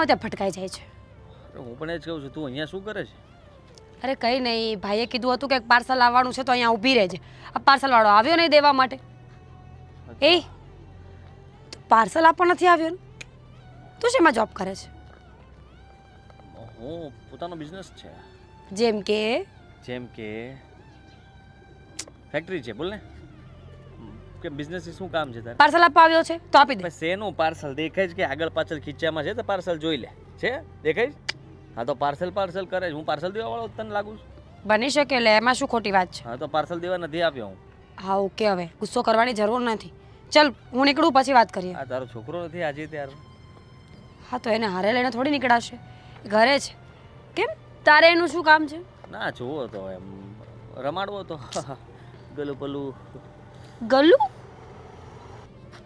આવે ત્યાં ફટકાઈ જાય છે. અરે હું પણ એ જ કહું છું, તું અહીંયા શું કરે છે? અરે કંઈ નહીં, ભાઈએ કીધું હતું કે એક પાર્સલ આવવાનું છે તો અહીંયા ઊભી રહેજે. આ પાર્સલવાળો આવ્યો નહીં દેવા માટે. એ પાર્સલ આપવા નથી આવ્યો ને? તું શેમાં જોબ કરે છે? હું પોતાનો બિઝનેસ છે. જેમ કે ફેક્ટરી છે. બોલ ને કે બિઝનેસ શું કામ છે તારે? પાર્સલ આપવા આવ્યો છે તો આપી દે. શેનું પાર્સલ દેખાય છે કે આગળ પાછળ ખીચામાં છે તો પાર્સલ જોઈ લે છે, દેખાય છે? હા તો પાર્સલ કરે છે. હું પાર્સલ દેવા વાળો તને લાગુ છું? બની શકે, એટલે એમાં શું ખોટી વાત છે? હા તો પાર્સલ દેવા નથી આપ્યો હું. હા ઓકે, હવે ગુસ્સો કરવાની જરૂર નથી. ચલ હું નીકળું, પછી વાત કરીએ. આ તારો છોકરો નથી આજે ત્યાર? હા તો એને હારે લઈને થોડી નીકળાશે, ઘરે છે. કેમ, તારે એનું શું કામ છે? ના જોવો તો એમ રમાડવો તો ગલું પલું. ગલ્લું?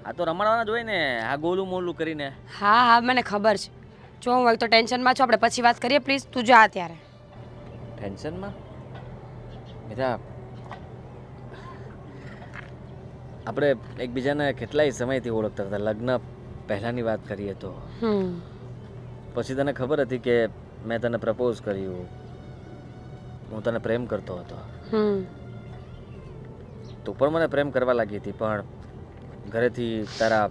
આ તો રમાડવાના જ હોય ને, આ ગોલું મોલું કરીને. હા હા મને ખબર છે. જો હું હોય તો ટેન્શનમાં છું, આપણે પછી વાત કરીએ પ્લીઝ. તું જા અત્યારે. ટેન્શનમાં? બેટા આપણે એકબીજાને કેટલાય સમયથી ઓળખતા હતા. લગ્ન પહેલાંની વાત કરીએ તો પછી તને ખબર હતી કે મેં તને પ્રપોઝ કર્યું, હું તને પ્રેમ કરતો હતો. તું પણ મને પ્રેમ કરવા લાગી હતી, પણ ઘરેથી તારા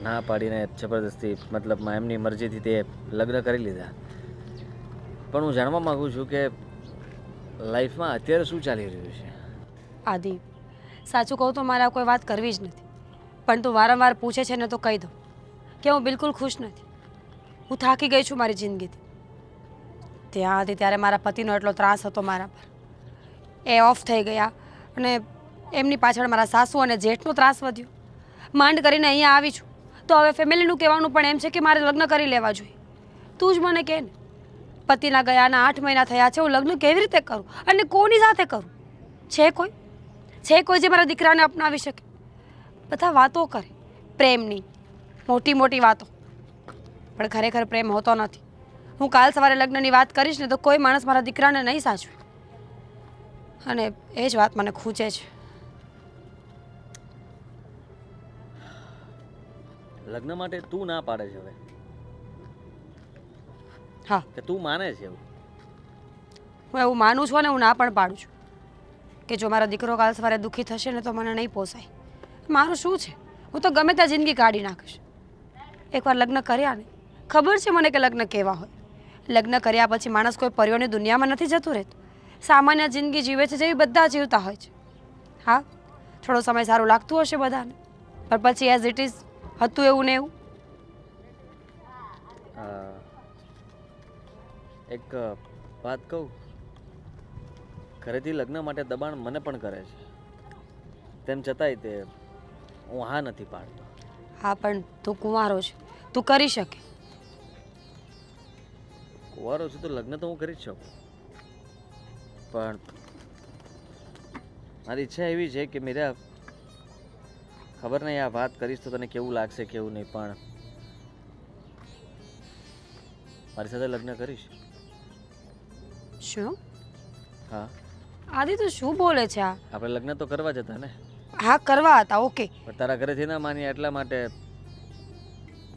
ના પાડીને જબરદસ્તી, મતલબમાં એમની મરજીથી તે લગ્ન કરી લીધા. પણ હું જાણવા માગું છું કે લાઈફમાં અત્યારે શું ચાલી રહ્યું છે? આદિ, સાચું કહું તો મારે કોઈ વાત કરવી જ નથી, પણ તું વારંવાર પૂછે છે ને તો કહી દઉં કે હું બિલકુલ ખુશ નથી. હું થાકી ગઈ છું મારી જિંદગીથી. ત્યાં હતી ત્યારે મારા પતિનો એટલો ત્રાસ હતો મારા પર, એ ઓફ થઈ ગયા અને એમની પાછળ મારા સાસુ અને જેઠનો ત્રાસ વધ્યો. માંડ કરીને અહીંયા આવી છું તો હવે ફેમિલીનું કહેવાનું પણ એમ છે કે મારે લગ્ન કરી લેવા જોઈએ. તું જ મને કહે ને, પતિના ગયાના 8 મહિના થયા છે, હું લગ્ન કેવી રીતે કરું અને કોની સાથે કરું? છે કોઈ જે મારા દીકરાને અપનાવી શકે? બધા વાતો કરે પ્રેમની, મોટી મોટી વાતો, પણ ખરેખર પ્રેમ હોતો નથી. હું કાલ સવારે લગ્નની વાત કરીશ ને તો કોઈ માણસ મારા દીકરાને નહીં સાચવે, અને એ જ વાત મને ખૂંચે છે. લગ્ન માટે તું ના પાડે છે હવે? હા, કે તું માને છે એવું? હું એવું માનું છું અને હું ના પણ પાડું છું કે જો મારો દીકરો કાલ સવારે દુઃખી થશે ને તો મને નહીં પોસાય. મારું શું છે, હું તો ગમે ત્યાં જિંદગી કાઢી નાખીશ. એકવાર લગ્ન કર્યા ને, ખબર છે મને કે લગ્ન કેવા હોય. લગ્ન કર્યા પછી માણસ કોઈ પરિવારની દુનિયામાં નથી જતું રહેતું, સામાન્ય જિંદગી જીવે છે જેવી બધા જીવતા હોય છે. હા, થોડો સમય સારું લાગતું હશે બધાને, પણ પછી એઝ ઇટ ઇઝ હતું એવું ને એવું. એક વાત કહું, ઘરેથી લગ્ન માટે દબાણ મને પણ કરે છે, તેમ છતાંય તે હું હા નથી પાડતો. હા પણ તું કુંવારો છે, તું કરી શકે. કુંવારો છું તો લગ્ન તો હું કરી જ શકું, પણ મારી ઈચ્છા એવી છે કે મીરા, ખબર નહીં આ વાત કરીશ તો તને કેવું લાગશે કેવું નહીં, પણ મારી સાથે લગ્ન કરીશ. શું? હા. આદિ તું શું બોલે છે? આ આપણે લગ્ન તો કરવા જ હતા ને? હા કરવા હતા, ઓકે. પણ તારા ઘરેથી ના માની એટલા માટે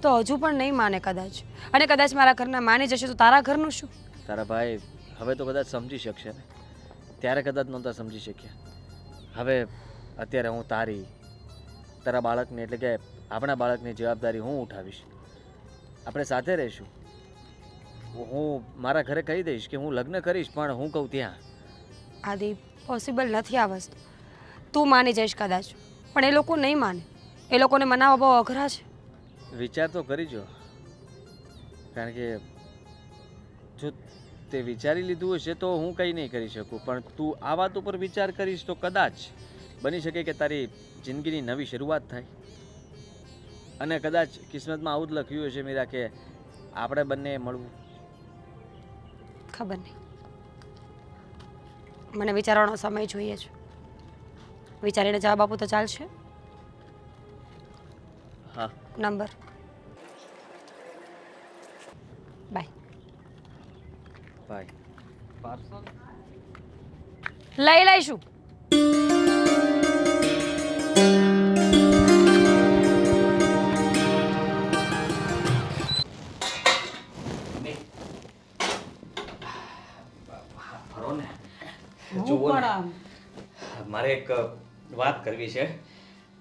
તો હજુ પણ નહીં માને કદાચ, અને કદાચ મારા ઘરના માની જશે તો તારા ઘરનું શું? તારા ભાઈ હવે તો કદાચ સમજી શકશે ને, ત્યારે કદાચ નહોતા સમજી શક્યા. હવે અત્યારે હું તારા બાળકની, એટલે કે આપણા બાળકની જવાબદારી હું ઉઠાવીશ. આપણે સાથે રહીશું. હું મારા ઘરે કહી દઈશ કે હું લગ્ન કરીશ, પણ હું કહું ત્યાં. આદિ પોસિબલ નથી આ વસ્તુ. તું માની જઈશ કદાચ, પણ એ લોકો નહીં માને. એ લોકોને મનાવવા બહુ અઘરા છે. વિચાર તો કરી જો, કારણ કે જો તે વિચારી લીધું હશે તો હું કંઈ નહીં કરી શકું, પણ તું આ વાત ઉપર વિચાર કરીશ તો કદાચ બની શકે કે તારી જિંદગીની નવી શરૂઆત થાય. અને કદાચ કિસ્મતમાં આવું જ લખ્યું હશે મીરા કે આપણે બંને મળવું. ખબર નહીં, મને વિચારવાનો સમય જોઈએ છે. વિચારીને જવાબ આપું તો ચાલશે? હા. Number by. બાય. પાર્સલ લઈ લઈશું. મારે એક વાત કરવી છે,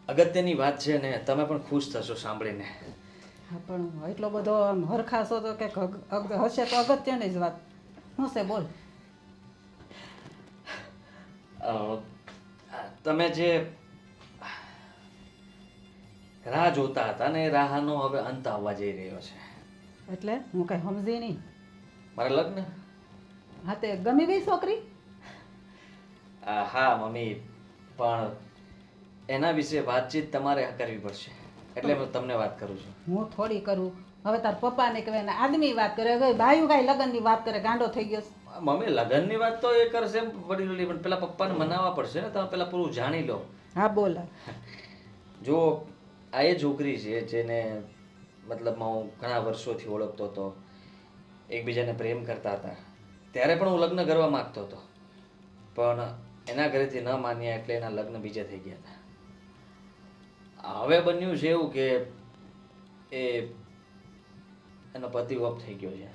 અગત્યની વાત છે ને તમે પણ ખુશ થશો સાંભળીને. હા પણ એટલો બધો આમ હરખાશો તો કે હશે તો અગત્યની જ વાત શું છે બોલ. અ, તમે જે રાહ જોતા હતા ને એ રાહનો હવે અંત આવવા જઈ રહ્યો છે. એટલે હું કઈ સમજી નહીં. મારા લગ્ન? હા તે ગમી ગઈ છોકરી? હા મમ્મી, પણ એના વિશે વાતચીત તમારે કરવી પડશે, એટલે હું તમને વાત કરું છું. હું થોડી કરું. હવે તાર પપ્પાને કહેવાય ને આદમી વાત કરે, હવે ભાઈ કાંઈ લગ્નની વાત કરે, ગાંડો થઈ ગયો છે. મમ્મી લગ્નની વાત તો એ કરશે વડીલોની, પણ પેલા પપ્પાને મનાવવા પડશે ને. તમે પેલા પૂરું જાણી લો. હા બોલ. જો આ એ છોકરી છે જેને મતલબમાં હું ઘણા વર્ષોથી ઓળખતો હતો, એકબીજાને પ્રેમ કરતા હતા, ત્યારે પણ હું લગ્ન કરવા માંગતો હતો, પણ એના ઘરેથી ન માન્યા એટલે એના લગ્ન બીજે થઈ ગયા હતા. હવે બન્યું છે એવું કે એ એનો પતિ ઓફ થઈ ગયો છે,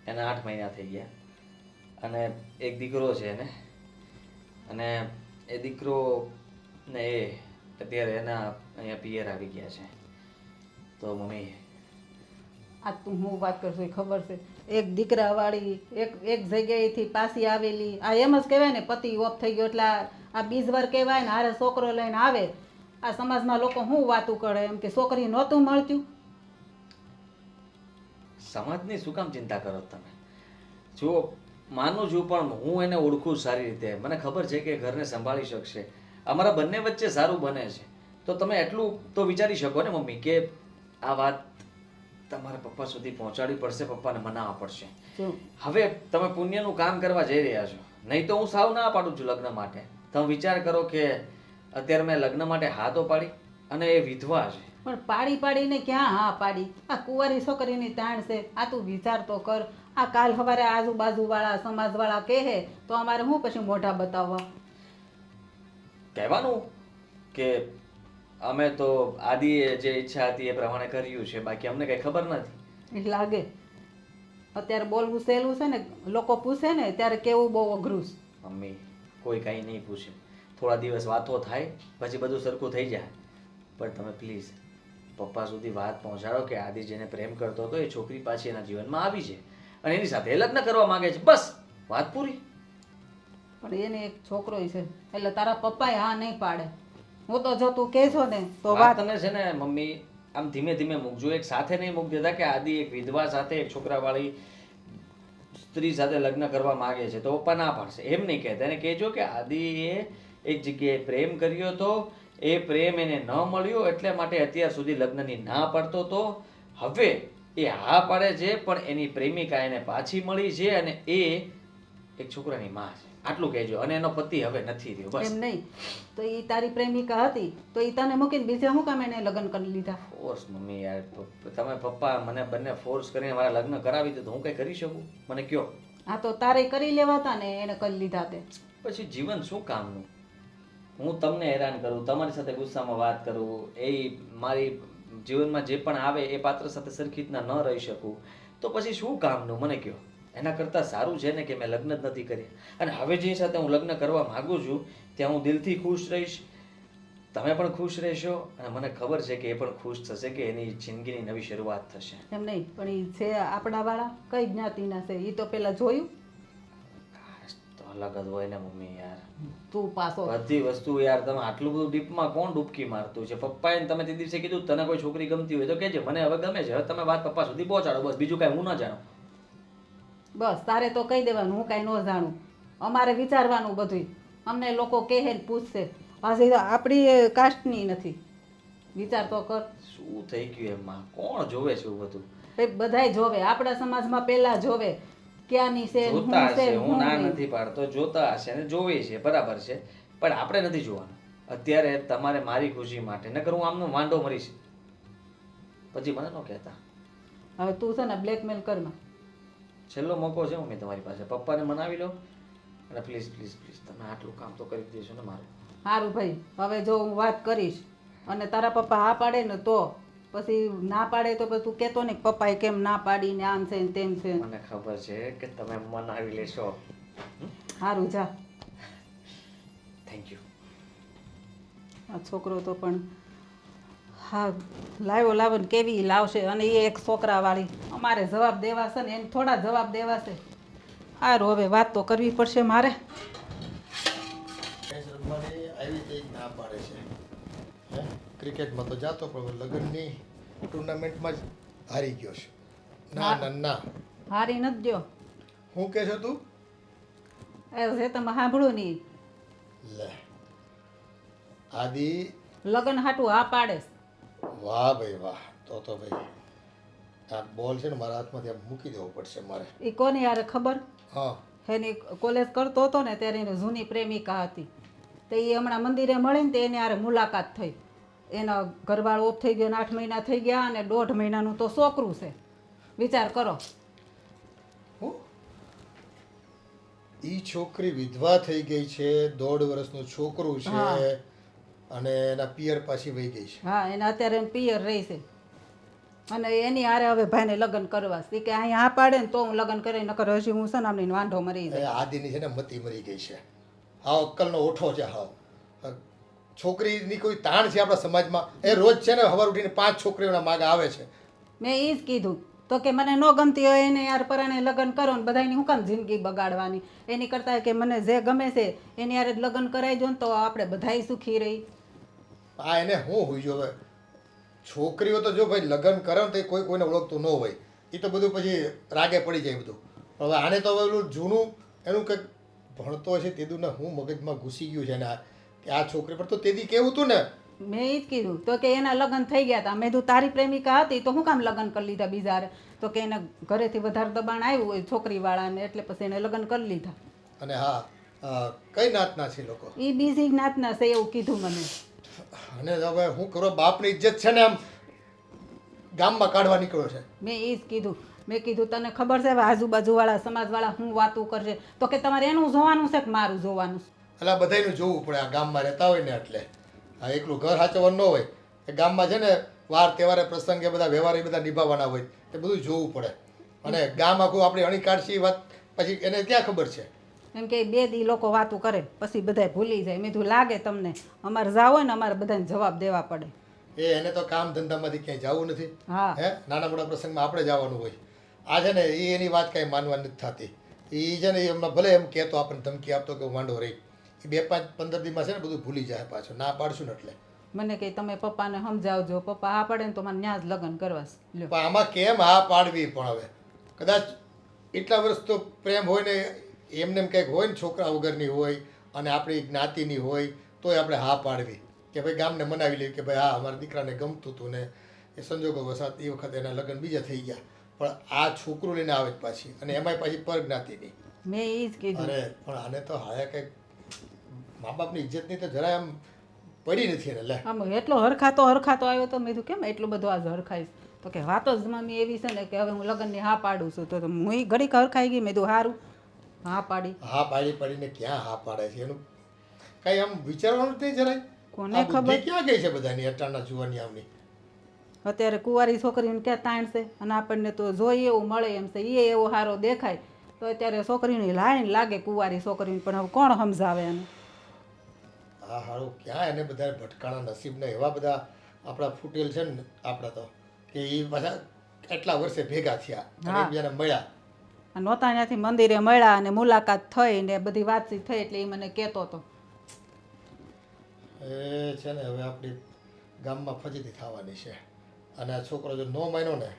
એના 8 મહિના થઈ ગયા, અને એક દીકરો છે એને, અને એ દીકરો ને એ અત્યારે એના અહીંયા પિયર આવી ગયા છે. તો મમ્મી આ તું હું વાત કરશું એ ખબર છે? એક દીકરાવાળી એક જગ્યાએથી પાછી આવેલી, આ એમ જ કહેવાય ને પતિ ઓફ થઈ ગયો એટલે આ બીજવાર કહેવાય ને હારે છોકરો લઈને આવે. આ સમાજમાં લોકો શું વાતું કરે એમ કે છોકરી નહોતું મળતું. સમાજની શું કામ ચિંતા કરો તમે? જો માનું છું, પણ હું એને ઓળખું સારી રીતે, મને ખબર છે કે ઘરને સંભાળી શકશે, અમારા બંને વચ્ચે સારું બને છે. તો તમે એટલું તો વિચારી શકો ને મમ્મી કે આ વાત તમારા પપ્પા સુધી પહોંચાડવી પડશે, પપ્પાને મનાવવા પડશે. હવે તમે પુણ્યનું કામ કરવા જઈ રહ્યા છો, નહીં તો હું સાવ ના પાડું છું લગ્ન માટે. તમે વિચાર કરો કે અત્યારે મેં લગ્ન માટે હા તો પાડી, અને એ વિધવા છે. પણ પાડીને ક્યાં હા પાડી? આ કુંવારી છોકરીની તાણ છે. આ તું વિચાર તો કર. આ કાલ સવારે આજુબાજુવાળા સમાજવાળા કહે તો અમારે શું પછી મોઢા બતાવવા? કહેવાનું કે અમે તો આદિએ જે ઈચ્છા હતી એ પ્રમાણે કર્યું છે, બાકી અમને કઈ ખબર નથી. એટલે લાગે અત્યારે બોલવું સહેલું છે ને, લોકો પૂછે ને ત્યારે કેવું બહુ અઘરું છે. મમ્મી કોઈ કાંઈ નહીં પૂછે, થોડા દિવસ વાતો થાય પછી બધું સરખું થઈ જાય. પણ તમે પ્લીઝ પપ્પા સુધી વાત પહોંચાડો કે આદિ જેને પ્રેમ કરતો હતો એ છોકરી પાછી એના જીવનમાં આવી છે અને એની સાથે લગ્ન કરવા માંગે છે, બસ વાત પૂરી. પણ એને એક છોકરો છે એટલે તારા પપ્પાએ હા નહીં પાડે. હું તો જો તું કહેશો ને તો વાત. તમે છે ને મમ્મી આમ ધીમે ધીમે મૂકજો, એક સાથે નહીં મૂકી દેતા કે આદિ એક વિધવા સાથે એક છોકરાવાળી સ્ત્રી સાથે લગ્ન કરવા માંગે છે તો પપ્પા ના પાડશે એમ નહીં કહેતા. એને કહેજો કે આદિએ એક જગ્યાએ પ્રેમ કર્યો હતો, એ પ્રેમ એને ન મળ્યો એટલે માટે અત્યાર સુધી લગ્નની ના પાડતો હતો. હવે એ હા પાડે છે પણ એની પ્રેમિકા એને પાછી મળી છે અને એ એક છોકરાની માં છે, આટલું કહેજો. અને એનો પતિ હવે નથી રહ્યો, બસ. એમ નહીં તો એ તારી પ્રેમિકા હતી તો એ તને મૂકીને બીજે શું કામ એને લગ્ન કરી લીધા? ફોર્સ મમ્મી યાર, તમે પપ્પા મને બંને ફોર્સ કરીને મારા લગ્ન કરાવી દે તો હું કઈ કરી શકું? મને કયો. હા તો તારે કરી લેવાતા ને, એને કરી લીધા તે. પછી જીવન શું કામનું? હું તમને હેરાન કરું, તમારી સાથે ગુસ્સામાં વાત કરું, એ મારી જીવનમાં જે પણ આવે એ પાત્ર સાથે સરખી રીતના ન રહી શકું, તો પછી શું કામનું? મને કયો. એના કરતાં સારું છે ને કે મેં લગ્ન જ નથી કર્યા, અને હવે જે સાથે હું લગ્ન કરવા માગું છું ત્યાં હું દિલથી ખુશ રહીશ, તમે પણ ખુશ રહેશો, અને મને ખબર છે કે એ પણ ખુશ થશે કે એની જિંદગીની નવી શરૂઆત થશે. એમ નહીં પણ એ છે આપણા વાળા કઈ જ્ઞાતિના છે એ તો પેલા જોયું તો અલગ જ હોય ને મમ્મી યાર. તું પાછો બધી વસ્તુ યાર, તમે આટલું બધું ડીપમાં કોણ ડૂબકી મારતું છે? પપ્પાએ તમે તે દિવસે કીધું તને કોઈ છોકરી ગમતી હોય તો કહેજે, મને હવે ગમે છે. હવે તમે વાત પપ્પા સુધી પહોંચાડો, બસ. બીજું કાંઈ હું ના જાણું. બસ તારે તો કહી દેવાનું, હું કાંઈ ન જાણું. અમારે વિચારવાનું બધું. અમને લોકો કહે ને પૂછશે, પાછી તો આપણી કાસ્ટની નથી. વિચાર તો કર. શું થઈ ગયું એમાં? કોણ જોવે છે એવું બધું? બધાય જોવે, આપણા સમાજમાં પહેલા જોવે ક્યાંની છે ને જોતા શું છે હશે, ને હું શું ના નહીં. નથી પાડતો, જોતા હશે ને જોવે છે, બરાબર છે, પણ આપણે નથી જોવાનું અત્યારે. તમારે મારી ખુશી માટે, નકર હું આમનો માંડો મરીશ પછી મને ન કહેતા. હવે તું છે ને બ્લેકમેલ કરમાં. છેલ્લો મોકો છે મમ્મી તમારી પાસે, પપ્પાને મનાવી લો, અને પ્લીઝ પ્લીઝ પ્લીઝ તમે આટલું કામ તો કરી દેશો ને મારું. સારું ભાઈ, હવે જો હું વાત કરીશ અને તારા પપ્પા હા પાડે ને તો પછી ના પાડે તો પછી તું કહેતો ને પપ્પાએ કેમ ના પાડી ને આમ છે ને તેમ છે. મને ખબર છે કે તમે મનાવી લેશો. સારું જા. Thank you. આ છોકરો તો પણ હા લાવ્યો ને કેવી લાવશે, અને એ એક છોકરાવાળી. અમારે જવાબ દેવાશે ને એને થોડા જવાબ દેવાશે. સારું હવે વાત તો કરવી પડશે મારે. મેચ રમવાની આવી રીતે જ ના પાડે છે. હે ક્રિકેટમાં તો જાતો પણ લગ્નની ટુર્નામેન્ટમાં જ હારી ગયો છે. ના ના ના, હારી નથી દ્યો. હું કહે છો તું? એ છે તમે સાંભળ્યું નહીં. લે આદિ, લગ્ન હાટું હા પાડે. વાહ ભાઈ વાહ. તો ભાઈ આ બોલ છે ને મારા હાથમાંથી આમ મૂકી દેવો પડશે મારે. એ કોની યાર ખબર? હા એની કોલેજ કરતો હતો ને ત્યારે એની જૂની પ્રેમિકા હતી. તો એ હમણાં મંદિરે મળીને તે એની હારે મુલાકાત થઈ. એનો ઘરવાળો ઓફ થઈ ગયો ને 8 મહિના થઈ ગયા, અને 1.5 મહિનાનું તો છોકરું છે. વિચાર કરો. હું ઈ છોકરી વિધવા થઈ ગઈ છે, 1.5 વર્ષનું છોકરું છે, હા. અને એના પિયર પાછી વહી ગઈ છે. હા એને અત્યારે એને પિયર રહી છે, અને એની હારે હવે ભાઈને લગ્ન કરવા છે. કે અહીં હા પાડે ને તો હું લગ્ન કરી, નકર હજી હું સનામની વાંઢો મરી એ જાય. આદિની છે ને મતી મરી ગઈ છે. હાવ અક્કલનો ઓઠો છે હાવ. છોકરીની કોઈ તાણ છે આપણા સમાજમાં? એ રોજ છે ને સવાર ઉઠીને 5 છોકરીઓના માગા આવે છે. મેં એ જ કીધું તો કે મને ન ગમતી હોય એને યાર પરાણે લગ્ન કરો ને બધાની હું કામ જિંદગી બગાડવાની. એની કરતાં કે મને જે ગમે છે એની યાર જ લગ્ન કરાવી દો ને તો આપણે બધાય સુખી રહી. આ એને હું હોય જો હવે છોકરીઓ તો જો ભાઈ લગ્ન કરે ને તો એ કોઈ કોઈને ઓળખતું ન હોય. એ તો બધું પછી રાગે પડી જાય બધું. પણ હવે આને તો હવે પેલું જૂનું એનું કંઈક ભણતો હશે તેદું હું મગજમાં ઘૂસી ગયું છે ને કે આ છોકરી પર તો તેદી કેવું હતું ને. મેં એ જ કીધું તો કે એના લગ્ન થઈ ગયા હતા. મેં કીધું તારી પ્રેમિકા હતી તો હું કામ લગ્ન કરી લીધા બીજા હારે? તો કે એના ઘરેથી વધારે દબાણ આવ્યું હોય છોકરીવાળાને, એટલે પછી એને લગ્ન કરી લીધા. અને હા કઈ નાતના છે લોકો? એ બીજી જ્ઞાતના છે એવું કીધું મને. અને હવે હું કરો, બાપની ઇજ્જત છે ને આમ ગામમાં કાઢવા નીકળ્યો છે. મેં એ જ કીધું. મેં કીધું તને ખબર છે હવે આજુબાજુવાળા સમાજવાળા હું વાતું કરશે? તો કે તમારે એનું જોવાનું છે કે મારું જોવાનું છે? એટલે આ બધાયનું જોવું પડે. આ ગામમાં રહેતા હોય ને એટલે આ એકલું ઘર સાચવવાનું ન હોય. એ ગામમાં છે ને વાર તહેવારે પ્રસંગે બધા વ્યવહાર એ બધા નિભાવવાના હોય. એ બધું જોવું પડે. અને ગામ આખું આપણી અણી કાઢશી વાત પછી એને ક્યાં ખબર છે? એમ કે 2 દી લોકો વાતું કરે પછી બધાય ભૂલી જાય. મેં કીધું લાગે તમને અમારે જાવ હોય ને અમારે બધાને જવાબ દેવા પડે. એને તો કામ ધંધામાંથી ક્યાંય જવું નથી. હા હે નાના મોટા પ્રસંગમાં આપણે જવાનું હોય. આ છે ને એ એની વાત કાંઈ માનવાની નથી થતી. એ છે ને એમાં ભલે એમ કહેતો આપણને ધમકી આપતો કે હું વાંઢો રહી, એ 2-5-15 દીમાં છે ને બધું ભૂલી જાય પાછું. ના પાડશું ને એટલે. મને કે તમે પપ્પાને સમજાવજો, પપ્પા હા પડે ને તો મને ન્યા જ લગ્ન કરવા છે. લ્યો પણ આમાં કેમ હા પાડવી? પણ હવે કદાચ એટલા વર્ષ તો પ્રેમ હોય ને એમને એમ કંઈક હોય ને છોકરા વગરની હોય અને આપણી જ્ઞાતિની હોય તોય આપણે હા પાડવી કે ભાઈ ગામને મનાવી લેવી કે ભાઈ હા અમારા દીકરાને ગમતું હતું ને એ સંજોગો વસાત એ વખતે એના લગ્ન બીજા થઈ ગયા. પણ આ છોકરું લઈને આવે જ પાછી, અને એમાંય પાછી પરજ્ઞાતિની. મેં એ જ કીધું. અરે પણ આને તો હાયા કંઈક મા બાપની ઇજ્જતની તો જરાય આમ પડી નથી એને. લે આમ એટલો હરખાતો આવ્યો તો મેં કીધું કેમ એટલું બધું આજ હરખાઈશ? તો કે વાતો જ મમ્મી એવી છે ને કે હવે હું લગ્નની હા પાડું છું. તો હું ઘડીક હરખાઈ ગઈ. મેં કીધું સારું હા પાડી. હા પાડીને ક્યાં હા પાડે છે? એનું કાંઈ આમ વિચારવાનું જ નહીં જરાય. કોને આ બુદ્ધિ ખબર? ક્યાં ગઈ છે બધાની અટાણના જુવાની આમની? અત્યારે કુંવારી છોકરીને ક્યાં તાણ છે, અને આપણને તો જોઈએ એવું મળે એમ છે. એ એવો સારો દેખાય તો અત્યારે છોકરીની લાઈન લાગે કુંવારી છોકરીને, પણ હવે કોણ સમજાવે એને? હા હારું ક્યાં એને બધા ભટકાણા નસીબને એવા બધા આપણા ફૂટેલ છે ને આપણા તો કે એ બધા એટલા વર્ષે ભેગા થયા અને હા. એકબીજાને મળ્યા. નહોતા ત્યાંથી મંદિરે મળ્યા અને મુલાકાત થઈ ને બધી વાતચીત થઈ એટલે એ મને કહેતો હતો. એ છે ને હવે આપણી ગામમાં ફજીતી થવાની છે, અને આ છોકરો જો ન માન્યો ને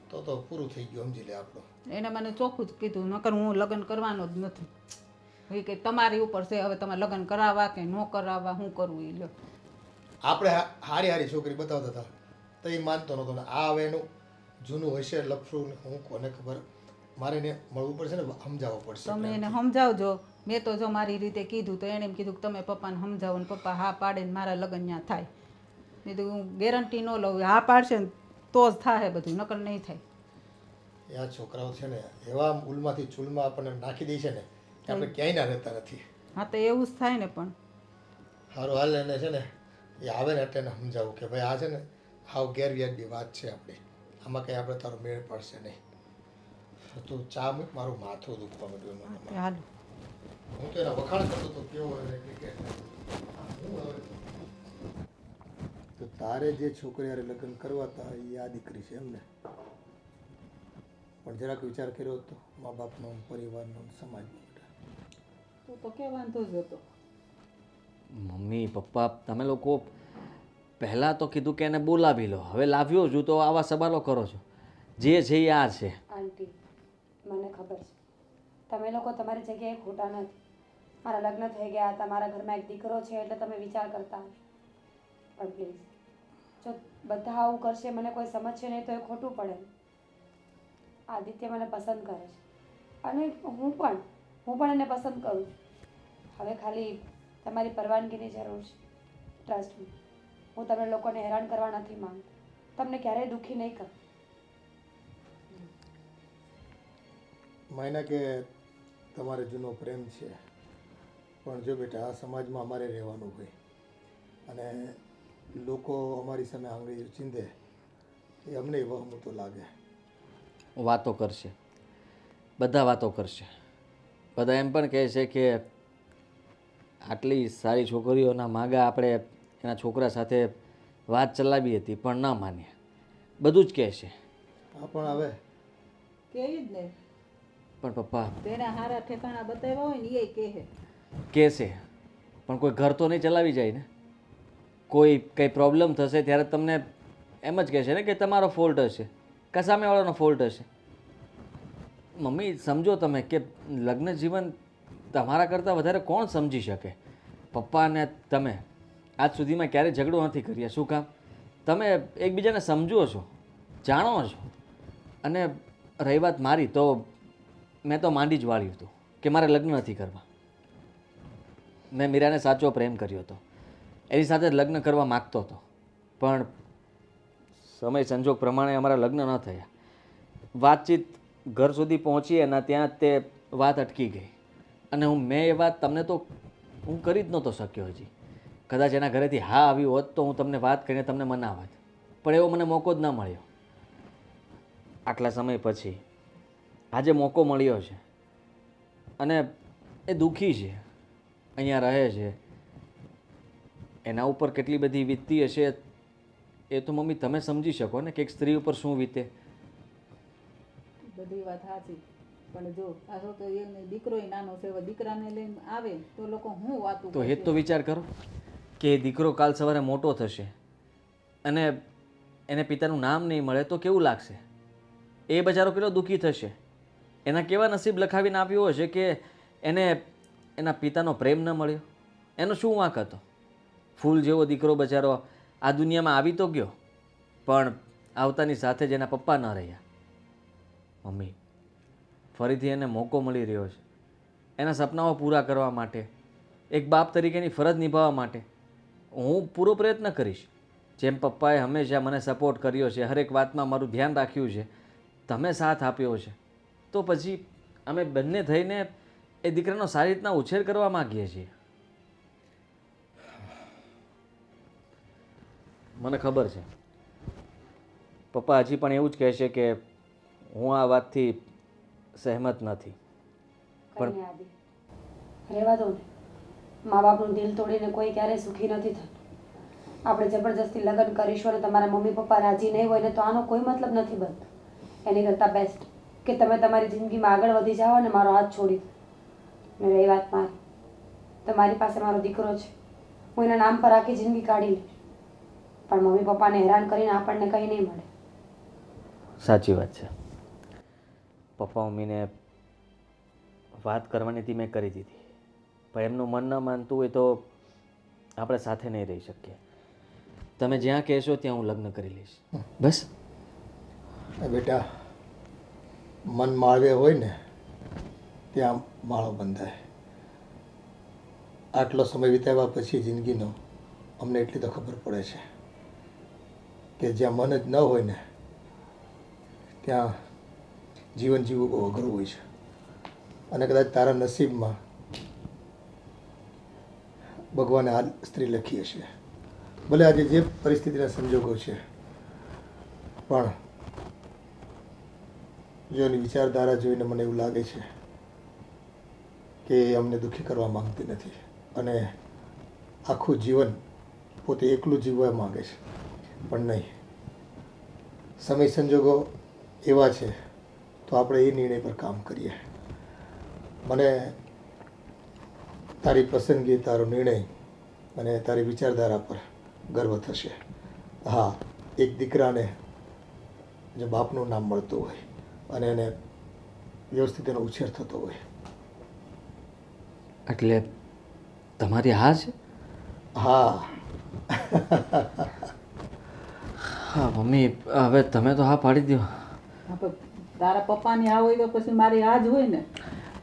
તો પૂરું થઈ ગયું સમજી લે આપણું. એને મને ચોખ્ખું જ કીધું નકર હું લગ્ન કરવાનો જ નથી. એ કે તમારી ઉપર છે હવે તમારે લગ્ન કરાવવા કે ન કરાવવા, શું કરવું એ લ્યો. આપણે હારી છોકરી બતાવતા હતા તો એ માનતો નહોતો ને આ હવે એનું જૂનું હશે લફરું ને હું કોને ખબર. મારે એને મળવું પડશે ને સમજાવવું પડશે. તમે એને સમજાવજો. મેં તો જો મારી રીતે કીધું તો એણે એમ કીધું કે તમે પપ્પાને સમજાવો ને પપ્પા હા પાડે ને મારા લગ્ન ત્યાં થાય. મેં કીધું હું ગેરંટી ન લઉં, હા પાડશે ને તો જ થાય બધું, નકર નહીં થાય. આ છોકરાઓ છે ને એવા ઉલમાંથી ચૂલમાં આપણને નાખી દે છે ને કે આપણે ક્યાંય ના રહેતા નથી. હા તો એવું જ થાય ને. પણ સારું હાલ એને છે ને એ આવે ને એટલે એને સમજાવું કે ભાઈ આ છે ને હાવ ગેરવ્યાજબી વાત છે આપણી, આમાં કંઈ આપણે તારો મેળ પડશે નહીં. તું ચા મૂક, મારું માથું દુખવા માંડ્યું. હાલો. હું તો એના વખાણ કરતો હતો કેવો એને ક્રિકેટ તારે જે છોકરી હારે લગ્ન કરવા હતા એ આ દીકરી છે એમને. પણ જરાક વિચાર કર્યો હતો મા બાપનો, પરિવારનો, સમાજનો. તું તો કે વાંધો જ હતો. મમ્મી પપ્પા તમે લોકો પહેલાં તો કીધું કે એને બોલાવી લો, હવે લાવ્યો છું તો આવા સવાલો કરો છો. જે છે એ આ છે. આંટી મને ખબર છે તમે લોકો તમારી જગ્યાએ ખોટા નથી. મારા લગ્ન થઈ ગયા હતા, મારા ઘરમાં એક દીકરો છે એટલે તમે વિચાર કરતા હશો. પણ પ્લીઝ જો બધા આવું કરશે, મને કોઈ સમજશે નહીં તો એ ખોટું પડે. આદિત્ય મને પસંદ કરે છે અને હું પણ એને પસંદ કરું છું. હવે ખાલી તમારી પરવાનગીની જરૂર છે. ટ્રસ્ટ મી, હું તમે લોકોને હેરાન કરવા નથી માંગતી. તમને ક્યારેય દુઃખી નહીં કરું. માયના કે તમારે જૂનો પ્રેમ છે, પણ જો બેટા આ સમાજમાં અમારે રહેવાનું હોય અને લોકો અમારી સામે આંગળી ચીંધે એ અમને વહમું તો લાગે. વાતો કરશે, બધા વાતો કરશે. બધા એમ પણ કહે છે કે આટલી સારી છોકરીઓના માગા આપણે એના છોકરા સાથે વાત ચલાવી હતી પણ ન માન્યા. બધું જ કહે છે. હા પણ હવે કે જ ને, પણ પપ્પા તેના હારા ઠેકાણા બતાવ્યા હોય ને એ કહે. કહેશે પણ કોઈ ઘર તો નહીં ચલાવી જાય ને. કોઈ કંઈ પ્રોબ્લેમ થશે ત્યારે તમને એમ જ કહેશે ને કે તમારો ફોલ્ટ હશે કે સામેવાળાનો ફોલ્ટ હશે. મમ્મી સમજો તમે કે લગ્ન જીવન તમારા કરતાં વધારે કોણ સમજી શકે. પપ્પા અને તમે આજ સુધીમાં ક્યારેય ઝઘડો નથી કર્યા. શું કામ? તમે એકબીજાને સમજો છો, જાણો છો. અને રહી વાત મારી તો મેં તો માંડી જ વાળ્યું હતું કે મારે લગ્ન નથી કરવા. મેં મીરાને સાચો પ્રેમ કર્યો હતો, એની સાથે લગ્ન કરવા માગતો હતો. પણ સમય સંજોગ પ્રમાણે અમારા લગ્ન ન થયા. વાતચીત ઘર સુધી પહોંચી અને ત્યાં તે વાત અટકી ગઈ. અને મેં એ વાત તમને તો હું કરી જ નહોતો શક્યો હજી. કદાચ એના ઘરેથી હા આવી હોત તો હું તમને વાત કરીને તમને મનાવત, પણ એવો મને મોકો જ ન મળ્યો. આટલા સમય પછી આજે મોકો મળ્યો છે અને એ દુઃખી છે, અહીંયા રહે છે. એના ઉપર કેટલી બધી વીતતી હશે એ તો મમ્મી તમે સમજી શકો ને કે એક સ્ત્રી ઉપર શું વીતે. બધી વાત સાચી, પણ જો આ તો એને દીકરોય નાનો છે, હવે દીકરાને લઈને આવે તો લોકો હું વાતું તો એ જ તો વિચાર કરો કે એ દીકરો કાલ સવારે મોટો થશે અને એને પિતાનું નામ નહીં મળે તો કેવું લાગશે? એ બચારો કેટલો દુઃખી થશે. એના કેવા નસીબ લખાવીને આપ્યો હશે કે એને એના પિતાનો પ્રેમ ન મળ્યો. એનો શું વાંક હતો? ફૂલ જેવો દીકરો બચારો આ દુનિયામાં આવી તો ગયો, પણ આવતાની સાથે જ એના પપ્પા ન રહ્યા. મમ્મી ફરીથી એને મોકો મળી રહ્યો છે એના સપનાઓ પૂરા કરવા માટે, એક બાપ તરીકેની ફરજ નિભાવવા માટે. હું પૂરો પ્રયત્ન કરીશ. જેમ પપ્પાએ હંમેશા મને સપોર્ટ કર્યો છે, હરેક વાતમાં મારું ધ્યાન રાખ્યું છે, તમે સાથ આપ્યો છે, તો પછી અમે બંને થઈને એ દીકરાનો સારી રીતના ઉછેર કરવા માગીએ છીએ. મને ખબર છે પપ્પા હજી પણ એવું જ કહે છે કે હું આ વાતથી સહેમત નથી. પણ આદિ રહેવા દો ને. મા બાપનું દિલ તોડીને કોઈ ક્યારેય સુખી નથી થતું. આપણે જબરજસ્તી લગ્ન કરીશું અને તમારા મમ્મી પપ્પા રાજી નહીં હોય ને તો આનો કોઈ મતલબ નથી બનતો. એની કરતાં બેસ્ટ કે તમે તમારી જિંદગીમાં આગળ વધી જાઓ અને મારો હાથ છોડી દો. ને રહી વાત મારી, તમારી પાસે મારો દીકરો છે, હું એના નામ પર આખી જિંદગી કાઢી લઈશ, પણ મમ્મી પપ્પાને હેરાન કરીને આપણને કંઈ નહીં મળે. સાચી વાત છે. પપ્પા મમ્મીને વાત કરવાની હતી મેં કરી દીધી, પણ એમનું મન ન માનતું હોય તો આપણે સાથે નહીં રહી શકીએ. તમે જ્યાં કહેશો ત્યાં હું લગ્ન કરી લઈશ. બસ બેટા, મન માળવે હોય ને ત્યાં માળો બંધાય. આટલો સમય વિતાવ્યા પછી જિંદગીનો અમને એટલી તો ખબર પડે છે કે જ્યાં મન જ ન હોય ને ત્યાં જીવન જીવવું બહુ અઘરું હોય છે. અને કદાચ તારા નસીબમાં ભગવાને આ સ્ત્રી લખી હશે. ભલે આજે જે પરિસ્થિતિના સંજોગો છે, પણ જો એની વિચારધારા જોઈને મને એવું લાગે છે કે એ અમને દુઃખી કરવા માંગતી નથી અને આખું જીવન પોતે એકલું જીવવા માંગે છે. પણ નહીં, સમય સંજોગો એવા છે તો આપણે એ નિર્ણય પર કામ કરીએ. મને તારી પસંદગી, તારો નિર્ણય અને તારી વિચારધારા પર ગર્વ થશે. હા, એક દીકરાને જો બાપનું નામ મળતું હોય અને એને વ્યવસ્થિત એનો ઉછેર થતો હોય. એટલે તમારી હા છે? હા. હા મમ્મી, હવે તમે તો હા પાડી દો. હા, પણ તારા પપ્પાની આ હોય તો પછી મારી આ જ હોય ને.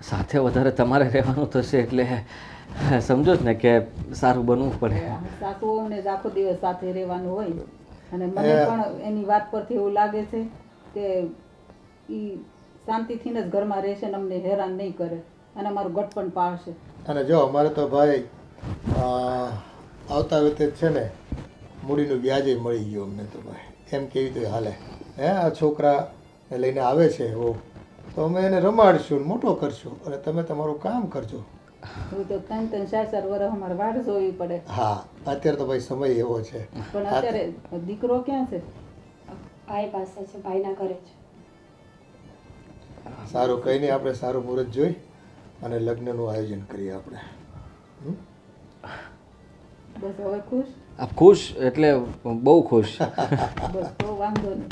સાથે વધારે તમારે રહેવાનું થશે એટલે સમજો જ ને કે સારું બનવું પડે. સાસુઓને જ આખો દિવસ સાથે રહેવાનું હોય અને મને પણ એની વાત પરથી એવું લાગે છે કે એ શાંતિથી જ ઘરમાં રહેશે ને અમને હેરાન નહીં કરે અને અમારું ગટ પણ પાળશે. અને જો અમારે તો ભાઈ આવતા વખતે છે ને મૂડીનું વ્યાજે મળી ગયું અમને તો ભાઈ. એમ કેવી તો હાલે. આ છોકરાને લઈને આવે છે એવો તો અમે એને રમાડશું ને મોટો કરશું અને તમે તમારું કામ કરજો. હું તો 3-4 વર્ષ અમારે વાટ જોવી પડે. હા, અત્યારે તો ભાઈ સમય એવો છે. પણ અત્યારે દીકરો ક્યાં છે? ભાઈ પાસે છે, ભાઈના ઘરે છે. સારું, કંઈ નહીં, આપણે સારું મુહૂર્ત જોઈ અને લગ્નનું આયોજન કરીએ આપણે. બસ હવે ખુશ? આપ ખુશ એટલે બહુ ખુશ. બસ તો વાંધો નહીં.